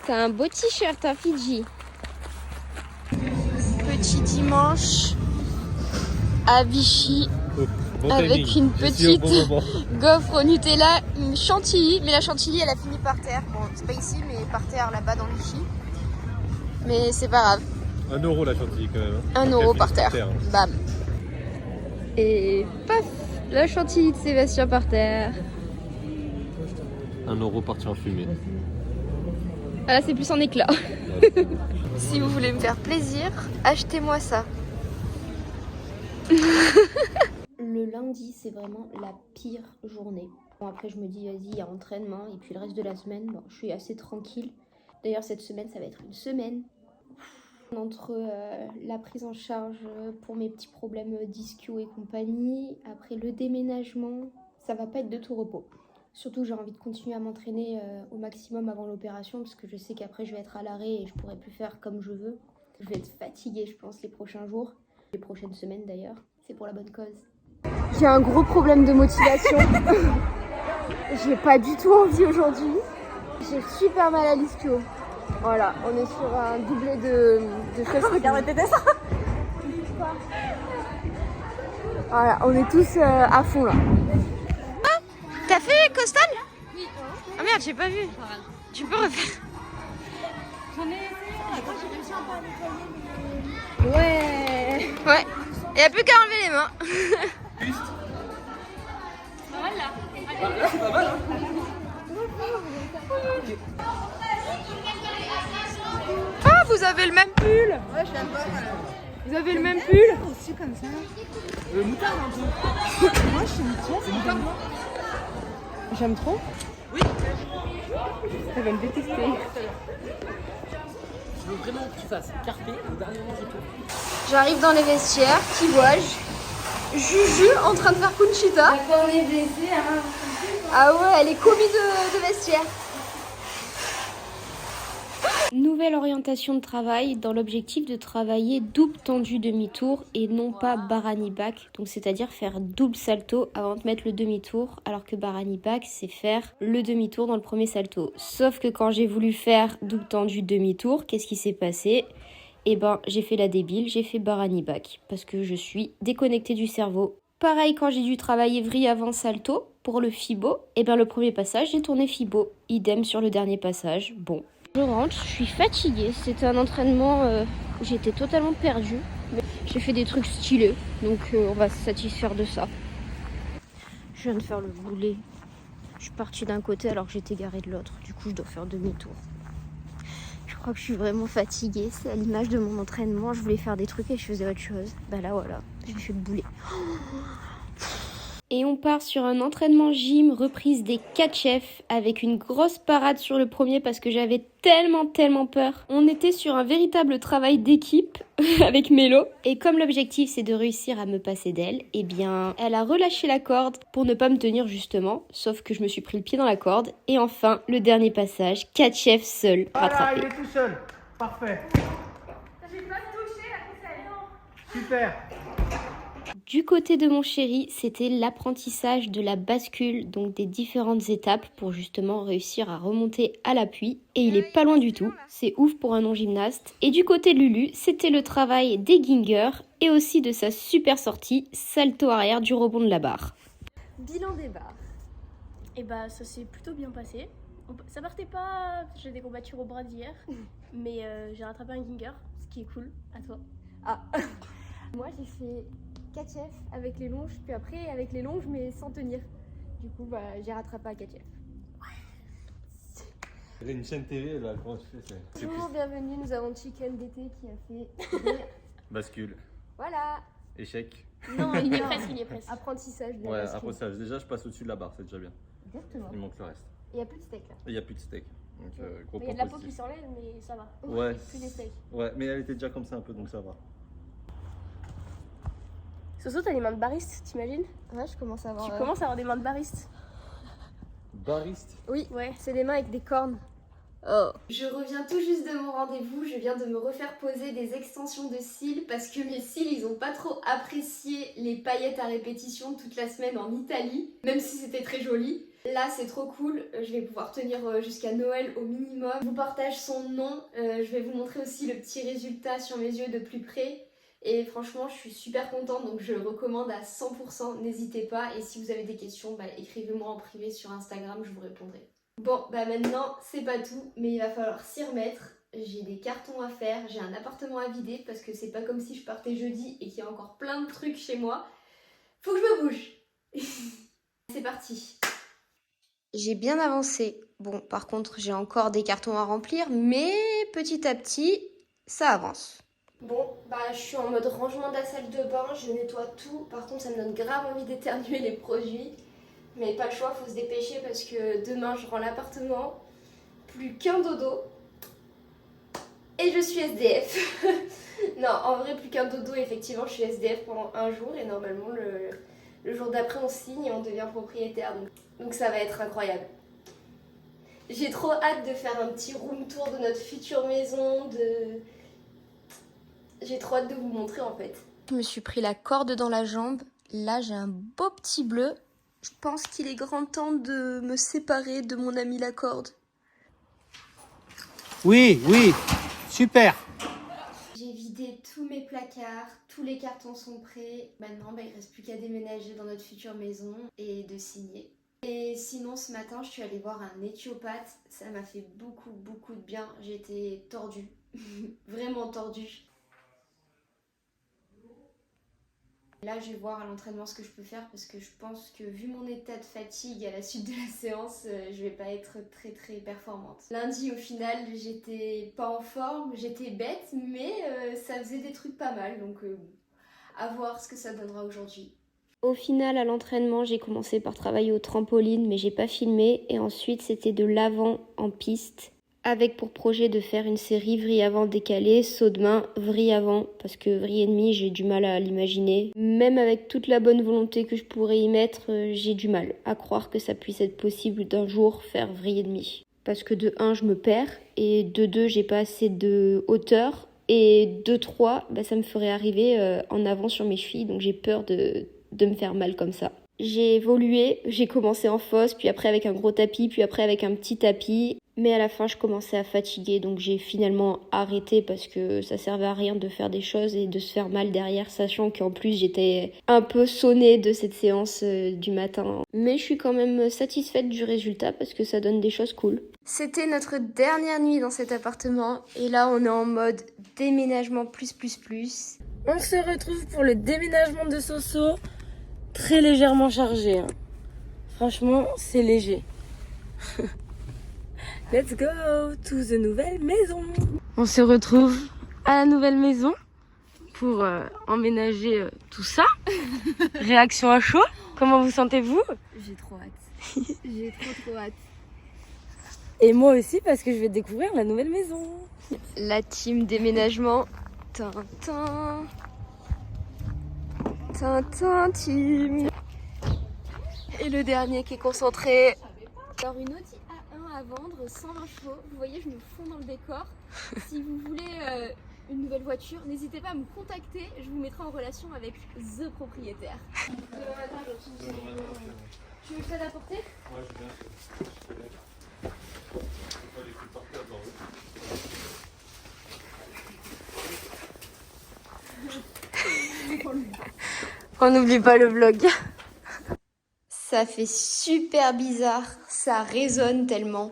T'as un beau t-shirt, hein, Fidji. Petit dimanche à Vichy. Bon avec timing. une Je suis au petite bon moment. gaufre au Nutella, une chantilly. Mais la chantilly, elle a fini par terre. Bon, c'est pas ici, mais par terre là-bas dans Vichy. Mais c'est pas grave. 1 euro la chantilly quand même. 1 euro par terre. Hein. Bam. Et paf, la chantilly de Sébastien par terre. 1 euro parti en fumée. Ah là, c'est plus en éclat. Ouais. Si vous voulez me faire plaisir, achetez-moi ça. Le lundi, c'est vraiment la pire journée. Bon, après, je me dis, vas-y, il y a entraînement. Et puis le reste de la semaine, bon, je suis assez tranquille. D'ailleurs, cette semaine, ça va être une semaine. Entre la prise en charge pour mes petits problèmes d'ischio et compagnie, après le déménagement, ça va pas être de tout repos. Surtout, j'ai envie de continuer à m'entraîner au maximum avant l'opération parce que je sais qu'après, je vais être à l'arrêt et je pourrai plus faire comme je veux. Je vais être fatiguée, je pense, les prochains jours. Les prochaines semaines, d'ailleurs. C'est pour la bonne cause. J'ai un gros problème de motivation. J'ai pas du tout envie aujourd'hui. J'ai super mal à l'ischio. Voilà, on est sur un doublé de choses. Regarde tes dessins. Voilà, on est tous à fond là. Ah, t'as fait Costal? Oui. Ah merde, j'ai pas vu. Tu peux refaire? J'en ai essayé. Attends, j'ai réussi un peu à nettoyer. Ouais. Ouais. Il a plus qu'à enlever les mains. C'est pas mal là. C'est pas mal, hein. Ah, vous avez le même pull. Ouais, je l'aime pas. Vous avez le même pull. Aussi comme ça. Moutarde un peu. Moi, je suis une pièce. C'est moutarde, non? J'aime trop. Oui. Elle va me détester. Je veux vraiment que tu fasses carpé au dernier moment, je trouve. J'arrive dans les vestiaires. Qui vois-je? Juju en train de faire Conchita. Quand on est blessé, hein. Ah ouais, elle est commis de vestiaire. Nouvelle orientation de travail dans l'objectif de travailler double tendu demi-tour et non pas barani back. Donc c'est-à-dire faire double salto avant de mettre le demi-tour, alors que barani back c'est faire le demi-tour dans le premier salto. Sauf que quand j'ai voulu faire double tendu demi-tour, qu'est-ce qui s'est passé? Eh ben j'ai fait la débile, j'ai fait barani back parce que je suis déconnectée du cerveau. Pareil quand j'ai dû travailler vrille avant salto pour le fibo, eh ben le premier passage j'ai tourné fibo. Idem sur le dernier passage. Bon. Je rentre, je suis fatiguée. C'était un entraînement où j'étais totalement perdue. Mais j'ai fait des trucs stylés, donc on va se satisfaire de ça. Je viens de faire le boulet. Je suis partie d'un côté alors que j'étais garée de l'autre. Du coup, je dois faire demi-tour. Je crois que je suis vraiment fatiguée. C'est à l'image de mon entraînement. Je voulais faire des trucs et je faisais autre chose. Bah là, voilà, j'ai fait le boulet. Et on part sur un entraînement gym reprise des 4 chefs avec une grosse parade sur le premier parce que j'avais tellement peur. On était sur un véritable travail d'équipe avec Mélo. Et comme l'objectif c'est de réussir à me passer d'elle, eh bien elle a relâché la corde pour ne pas me tenir justement. Sauf que je me suis pris le pied dans la corde. Et enfin, le dernier passage, 4 chefs seuls rattrapés. Voilà, il est tout seul. Parfait. J'ai pas touché la ficelle, non. Super. Du côté de mon chéri, c'était l'apprentissage de la bascule, donc des différentes étapes pour justement réussir à remonter à l'appui. Et il est pas loin du tout, c'est ouf pour un non-gymnaste. Et du côté de Lulu, c'était le travail des gingers et aussi de sa super sortie, salto arrière du rebond de la barre. Bilan des barres. Et bah ça s'est plutôt bien passé. Ça partait pas, j'ai des courbatures au bras d'hier, mais j'ai rattrapé un ginger, ce qui est cool. À toi. Ah, moi j'ai fait 4 chefs avec les longes, puis après avec les longes mais sans tenir. Du coup, bah, j'ai rattrapé à 4 chefs. Il y a une chaîne TV là, comment tu fais ça? Bonjour, bienvenue, nous avons Chicken d'été qui a fait des... Bascule. Voilà. Échec. Non, Il est presque, il est presque. Apprentissage de la Ouais, bascule. après ça, déjà je passe au-dessus de la barre, c'est déjà bien. Exactement. Il manque le reste. Il n'y a plus de steak là. Et il n'y a plus de steak. Donc gros Il y a point de la peau qui positif. s'enlève, mais ça va. Ouais. Plus des steaks. Ouais, mais elle était déjà comme ça un peu, donc ça va. Soso, t'as les mains de bariste, t'imagines? Ouais, je commence à avoir... Tu commences à avoir des mains de bariste. Bariste. Oui, Ouais. c'est des mains avec des cornes. Oh. Je reviens tout juste de mon rendez-vous, je viens de me refaire poser des extensions de cils parce que mes cils ils ont pas trop apprécié les paillettes à répétition toute la semaine en Italie, même si c'était très joli. Là c'est trop cool, je vais pouvoir tenir jusqu'à Noël au minimum. Je vous partage son nom, je vais vous montrer aussi le petit résultat sur mes yeux de plus près. Et franchement je suis super contente donc je le recommande à 100%, n'hésitez pas. Et si vous avez des questions, écrivez-moi en privé sur Instagram, je vous répondrai. Bon, maintenant, c'est pas tout, mais il va falloir s'y remettre. J'ai des cartons à faire, j'ai un appartement à vider parce que c'est pas comme si je partais jeudi et qu'il y a encore plein de trucs chez moi. Faut que je me bouge. C'est parti. J'ai bien avancé. Bon, par contre, j'ai encore des cartons à remplir, mais petit à petit, ça avance. Bon, je suis en mode rangement de la salle de bain, je nettoie tout. Par contre, ça me donne grave envie d'éternuer les produits. Mais pas le choix, faut se dépêcher parce que demain je rends l'appartement. Plus qu'un dodo. Et je suis SDF. Non, en vrai, plus qu'un dodo, effectivement, je suis SDF pendant un jour. Et normalement, le jour d'après, on signe et on devient propriétaire. Donc ça va être incroyable. J'ai trop hâte de faire un petit room tour de notre future maison. J'ai trop hâte de vous montrer en fait. Je me suis pris la corde dans la jambe. Là, j'ai un beau petit bleu. Je pense qu'il est grand temps de me séparer de mon ami la corde. Oui, super. J'ai vidé tous mes placards, tous les cartons sont prêts. Maintenant, il ne reste plus qu'à déménager dans notre future maison et de signer. Et sinon, ce matin, je suis allée voir un éthiopathe. Ça m'a fait beaucoup de bien. J'étais tordue, vraiment tordue. Là, je vais voir à l'entraînement ce que je peux faire parce que je pense que vu mon état de fatigue à la suite de la séance, je vais pas être très performante. Lundi, au final, j'étais pas en forme, j'étais bête, mais ça faisait des trucs pas mal, donc à voir ce que ça donnera aujourd'hui. Au final, à l'entraînement, j'ai commencé par travailler au trampoline, mais j'ai pas filmé, et ensuite c'était de l'avant en piste. Avec pour projet de faire une série vrille avant décalé, saut de main, vrille avant, parce que vrille et demi, j'ai du mal à l'imaginer. Même avec toute la bonne volonté que je pourrais y mettre, j'ai du mal à croire que ça puisse être possible d'un jour faire vrille et demi. Parce que de 1, je me perds, et de 2, j'ai pas assez de hauteur, et de 3, ça me ferait arriver en avant sur mes chevilles, donc j'ai peur de me faire mal comme ça. J'ai évolué, j'ai commencé en fosse, puis après avec un gros tapis, puis après avec un petit tapis. Mais à la fin, je commençais à fatiguer, donc j'ai finalement arrêté parce que ça servait à rien de faire des choses et de se faire mal derrière, sachant qu'en plus j'étais un peu sonnée de cette séance du matin. Mais je suis quand même satisfaite du résultat parce que ça donne des choses cool. C'était notre dernière nuit dans cet appartement et là on est en mode déménagement plus. On se retrouve pour le déménagement de Soso, très légèrement chargé. Franchement, c'est léger. Let's go to the nouvelle maison. On se retrouve à la nouvelle maison pour emménager tout ça. Réaction à chaud, comment vous sentez-vous? J'ai trop hâte. J'ai trop hâte. Et moi aussi parce que je vais découvrir la nouvelle maison. La team déménagement. Tintin team. Et le dernier qui est concentré. Alors une Audi A1 à vendre, 120 chevaux. Vous voyez, je me fonds dans le décor. Si vous voulez une nouvelle voiture, n'hésitez pas à me contacter. Je vous mettrai en relation avec the propriétaire. Tu veux que ça t'apporter? Ouais, je viens. On n'oublie pas le vlog. Ça fait super bizarre, ça résonne tellement.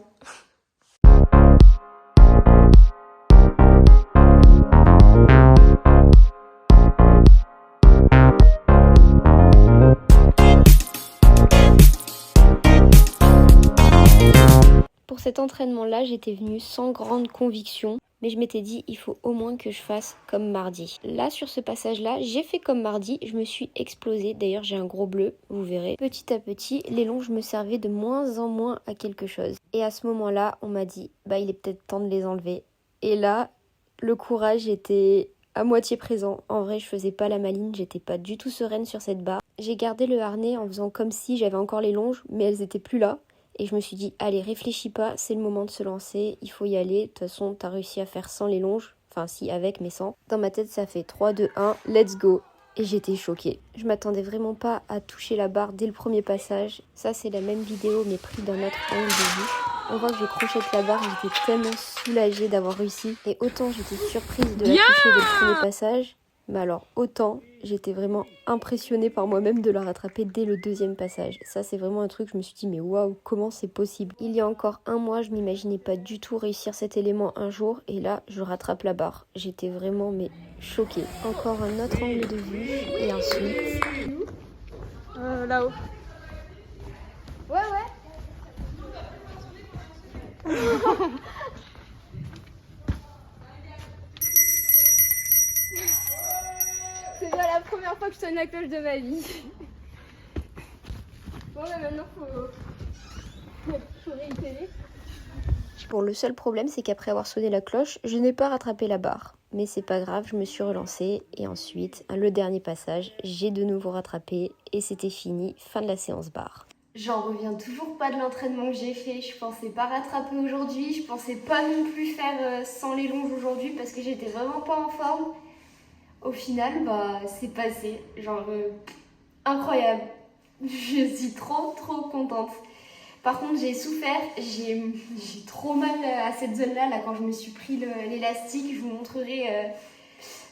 Pour cet entraînement-là, j'étais venue sans grande conviction. Mais je m'étais dit, il faut au moins que je fasse comme mardi. Là, sur ce passage-là, j'ai fait comme mardi. Je me suis explosée. D'ailleurs, j'ai un gros bleu, vous verrez. Petit à petit, les longes me servaient de moins en moins à quelque chose. Et à ce moment-là, on m'a dit, il est peut-être temps de les enlever. Et là, le courage était à moitié présent. En vrai, je faisais pas la maline. J'étais pas du tout sereine sur cette barre. J'ai gardé le harnais en faisant comme si j'avais encore les longes, mais elles étaient plus là. Et je me suis dit, allez, réfléchis pas, c'est le moment de se lancer, il faut y aller. De toute façon, t'as réussi à faire sans les longes. Enfin, si, avec, mais sans. Dans ma tête, ça fait 3, 2, 1, let's go. Et j'étais choquée. Je m'attendais vraiment pas à toucher la barre dès le premier passage. Ça, c'est la même vidéo, mais pris d'un autre angle de vue. On voit que je crochette la barre, j'étais tellement soulagée d'avoir réussi. Et autant j'étais surprise de la toucher dès le premier passage. Mais alors autant, j'étais vraiment impressionnée par moi-même de la rattraper dès le deuxième passage. Ça, c'est vraiment un truc, je me suis dit, mais waouh, comment c'est possible? Il y a encore un mois, je m'imaginais pas du tout réussir cet élément un jour. Et là, je rattrape la barre. J'étais vraiment, mais choquée. Encore un autre angle de vue. Et ensuite... Là-haut. Ouais. C'est pas la première fois que je sonne la cloche de ma vie. Bon, mais maintenant faut réitérer. Bon, le seul problème, c'est qu'après avoir sonné la cloche, je n'ai pas rattrapé la barre. Mais c'est pas grave, je me suis relancée. Et ensuite, le dernier passage, j'ai de nouveau rattrapé. Et c'était fini, fin de la séance barre. J'en reviens toujours pas de l'entraînement que j'ai fait. Je pensais pas rattraper aujourd'hui. Je pensais pas non plus faire sans les longes aujourd'hui parce que j'étais vraiment pas en forme. Au final, bah, c'est passé. Genre, incroyable. Je suis trop contente. Par contre, j'ai souffert. J'ai trop mal à cette zone-là. Là, quand je me suis pris l'élastique, je vous montrerai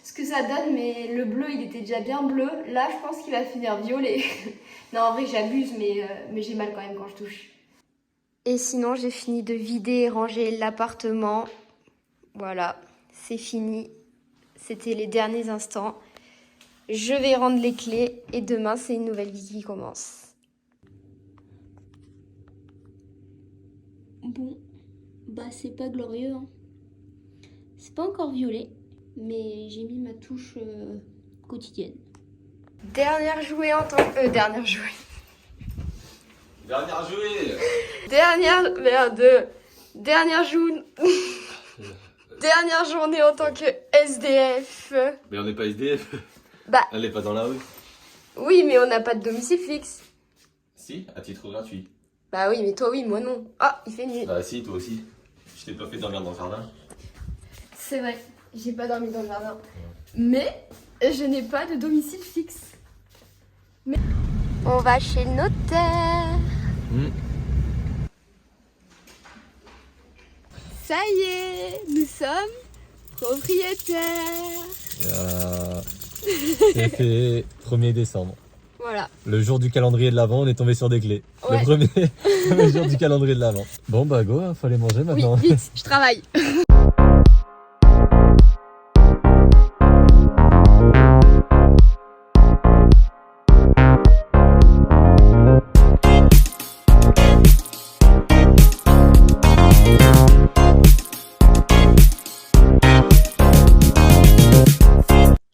ce que ça donne. Mais le bleu, il était déjà bien bleu. Là, je pense qu'il va finir violet. Non, en vrai, j'abuse, mais j'ai mal quand même quand je touche. Et sinon, j'ai fini de vider et ranger l'appartement. Voilà, c'est fini. C'était les derniers instants. Je vais rendre les clés et demain, c'est une nouvelle vie qui commence. Bon, bah c'est pas glorieux, hein. C'est pas encore violet, mais j'ai mis ma touche quotidienne. Dernière jouée en tant que... Dernière jouée. Dernière jouée. Dernière journée en tant que SDF. Mais on n'est pas SDF. Bah. Elle n'est pas dans la rue. Oui, mais on n'a pas de domicile fixe. Si, à titre gratuit. Bah oui, mais toi oui, moi non. Ah, il fait nuit. Bah si, toi aussi. Je t'ai pas fait dormir dans le jardin. C'est vrai, j'ai pas dormi dans le jardin. Mais je n'ai pas de domicile fixe. On va chez le notaire. Ça y est, nous sommes propriétaires. C'est fait 1er décembre. Voilà. Le jour du calendrier de l'Avent, on est tombé sur des clés. Ouais. Le premier jour du calendrier de l'Avent. Bon bah go, fallait manger maintenant. Oui, vite, je travaille.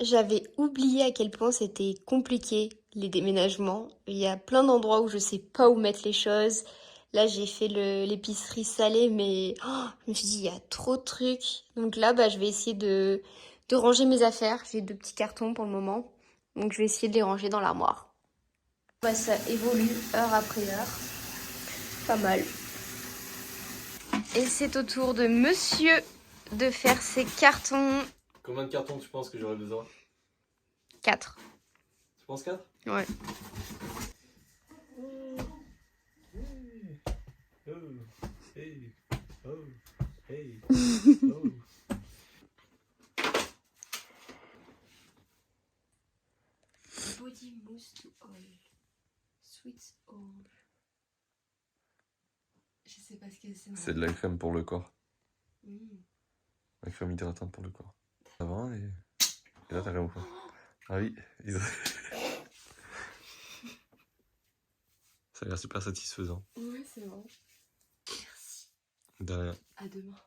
J'avais oublié à quel point c'était compliqué les déménagements. Il y a plein d'endroits où je sais pas où mettre les choses. Là, j'ai fait l'épicerie salée, mais je me suis dit, il y a trop de trucs. Donc là, bah, je vais essayer de ranger mes affaires. J'ai 2 petits cartons pour le moment. Donc je vais essayer de les ranger dans l'armoire. Bah, ça évolue heure après heure. Pas mal. Et c'est au tour de monsieur de faire ses cartons. Combien de cartons tu penses que j'aurais besoin? 4. Tu penses 4? Ouais. Body mousse to oil. Sweet orange. Je sais pas ce que c'est. C'est de la crème pour le corps. La crème hydratante pour le corps. Ça va et là t'as rien ou pas? Ah oui. Ça a l'air super satisfaisant. Ouais, c'est bon. Merci. De rien. À demain.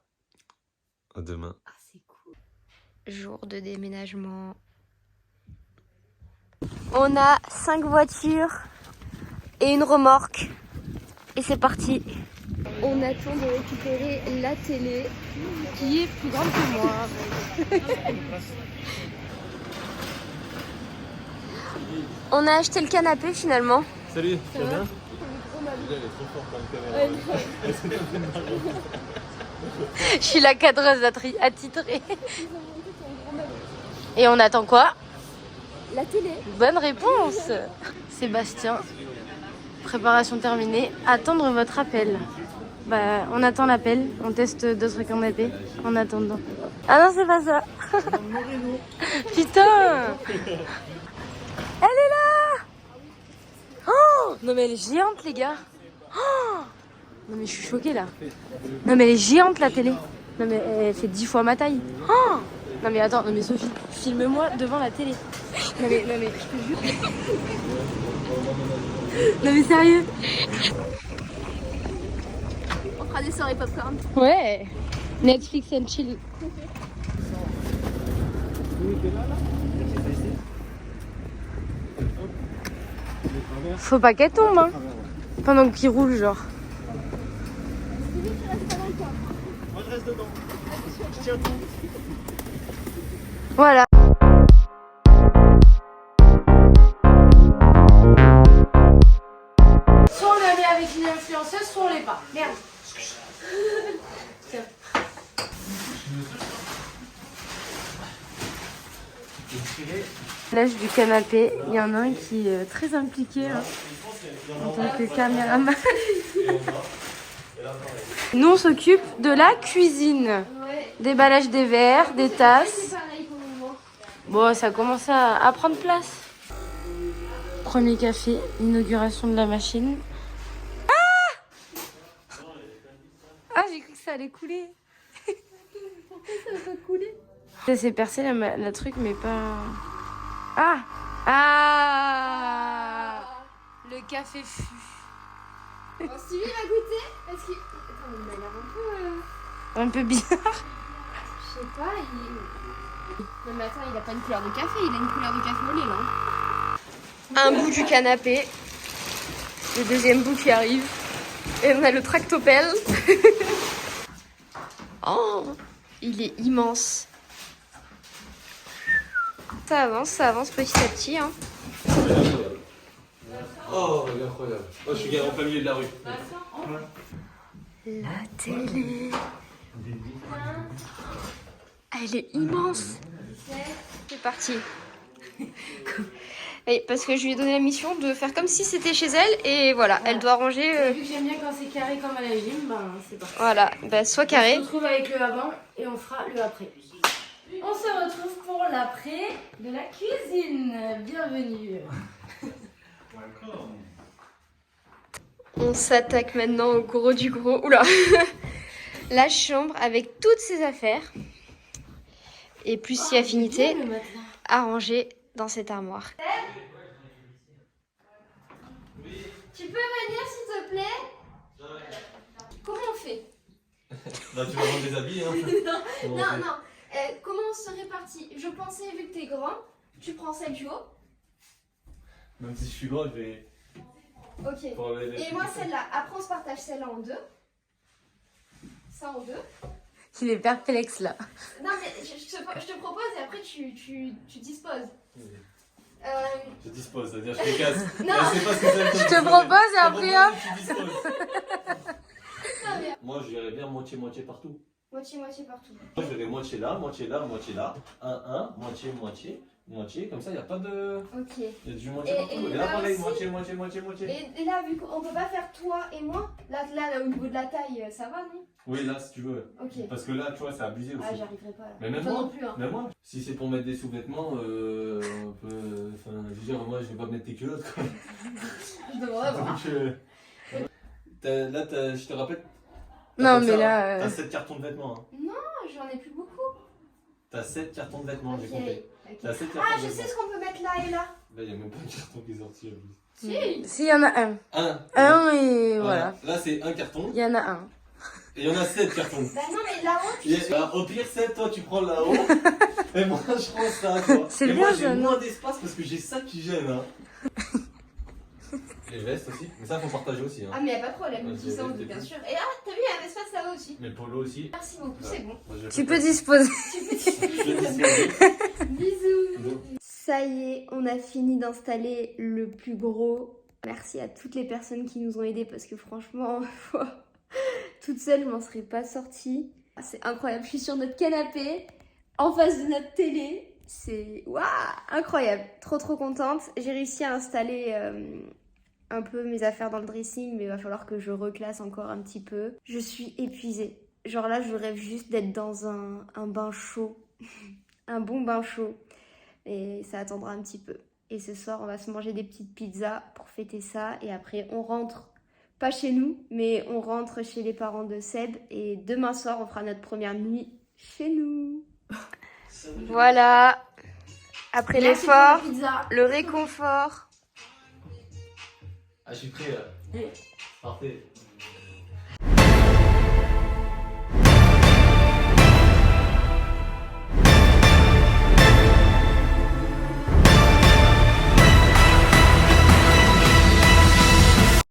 À demain. Ah, c'est cool. Jour de déménagement. On a 5 voitures et une remorque. Et c'est parti. On attend de récupérer la télé qui est plus grande que moi. On a acheté le canapé finalement. Salut, tu vas bien? incontournable. Elle est trop forte dans le caméra. Je suis la cadreuse attitrée. Et on attend quoi? La télé. Bonne réponse. Sébastien, préparation terminée. Attendre votre appel. Bah, on attend l'appel. On teste d'autres canapés en attendant. Ah non, c'est pas ça. Putain. Elle est là. Oh non mais elle est géante les gars. Oh non mais je suis choquée là. Non mais elle est géante la télé. Non mais elle fait 10 fois ma taille. Oh non mais attends, non mais Sophie, filme-moi devant la télé. Non mais je te jure. Non mais sérieux. On fera des soirées popcorn. Ouais. Netflix and chill. Faut pas qu'elle tombe hein. Pendant qu'il roule genre. Moi je reste dedans. Je tiens tout. Voilà. Soit on la met avec une influenceuse, soit on l'est pas. Merde. Tiens. L'âge du canapé, il y en a un qui est très impliqué hein, en tant que caméraman. Nous on s'occupe de la cuisine. Déballage des verres, des tasses. Bon, ça commence à prendre place. Premier café, inauguration de la machine. Ah, j'ai cru que ça allait couler. Pourquoi ça va pas couler? Ça s'est percé la truc, mais pas... Ah. Ah. Le café fut. Oh, Stevie va goûter parce qu'il... Attends, mais il a l'air Un peu bizarre. je sais pas, il... Non mais attends, il a pas une couleur de café, il a une couleur de café au lait là. Un bout du canapé. Le deuxième bout qui arrive. Et on a le tractopelle. Oh, il est immense. Ça avance petit à petit. Hein. Oh, incroyable. Oh, je suis en plein milieu de la rue. La télé. Elle est immense. C'est parti. Et parce que je lui ai donné la mission de faire comme si c'était chez elle et voilà, elle doit ranger. Vu que j'aime bien quand c'est carré comme à la gym, ben c'est parti. Voilà, bah, soit On carré. se retrouve avec le avant et on fera le après. On se retrouve pour l'après de la cuisine. Bienvenue. On s'attaque maintenant au gros du gros. Oula. La chambre avec toutes ses affaires. Et plus si affinité à ranger dans cette armoire. Tu peux venir s'il te plaît? Comment on fait? Là, tu vas rendre les habits, hein. Non. Comment on se répartit? Je pensais, vu que t'es grand, tu prends celle du haut. Même si je suis grand, je vais. Ok. Et moi celle-là. Après on se partage celle-là en deux. Ça en deux. Il est perplexe là. Non mais je te propose et après tu disposes. Je dispose, c'est-à-dire je te casse. Non. Je sais pas ce que c'est. Je te propose et après hop. Tu disposes. Non, mais... Moi, je dirais bien moitié-moitié partout. Moitié partout. Moi, je dirais moitié là, moitié là, moitié là. 1, moitié. Comme ça, il n'y a pas de. Ok. Il y a du moitié Et- partout. et Et là, là pareil, aussi. moitié. Et là, vu qu'on peut pas faire toi et moi, là au niveau de la taille, ça va, non? Oui, là, si tu veux. Ok. Parce que là, tu vois, c'est abusé aussi. Ah, j'arriverai pas là. Mais même Toi moi, non plus, hein. même moi, si c'est pour mettre des sous-vêtements, on peut. Enfin, je veux dire, moi, je vais pas mettre tes culottes, quoi. Je devrais voir. Donc, je te rappelle. Non comme mais ça, là. T'as 7 cartons de vêtements. Hein. Non, j'en ai plus beaucoup. T'as 7 cartons de vêtements, j'ai Ok. compté. Ok. T'as 7 cartons Ah, de je vêtements. sais ce qu'on peut mettre là et là. Là, il n'y a même pas de carton qui est sorti. En plus. Si. S'il y en a un. Un. Et voilà. Là, c'est un carton. Il y en a un. Et il y en a 7 cartons. Bah non, mais là-haut, tu Au pire, 7, toi, tu prends là-haut. Et moi, je prends ça, quoi. C'est et bien, moi, j'ai ça, non? moins d'espace parce que j'ai ça qui gêne. Hein. Les vestes aussi. Mais ça, faut partager aussi. Hein. Ah, mais y a pas de problème, Ouais, ils j'ai- sont j'ai- bien sûr. Et là, t'as vu, y a un espace là-bas aussi. Mais le polo aussi. Merci beaucoup, c'est bon. Moi, je Tu peux peux pas- disposer. Tu peux Je vais disposer. Bisous. Donc, Ça y est, on a fini d'installer le plus gros Merci à toutes les personnes qui nous ont aidés parce que franchement, toute seule, je m'en serais pas sortie. C'est incroyable, je suis sur notre canapé, en face de notre télé. C'est waouh, incroyable, trop contente. J'ai réussi à installer un peu mes affaires dans le dressing, mais il va falloir que je reclasse encore un petit peu. Je suis épuisée. Genre là, je rêve juste d'être dans un bain chaud, un bon bain chaud. Et ça attendra un petit peu. Et ce soir, on va se manger des petites pizzas pour fêter ça. Et après, on rentre, pas chez nous, mais on rentre chez les parents de Seb. Et demain soir, on fera notre première nuit chez nous. Voilà. Après l'effort, le réconfort. Ah, je suis prêt là. Parfait.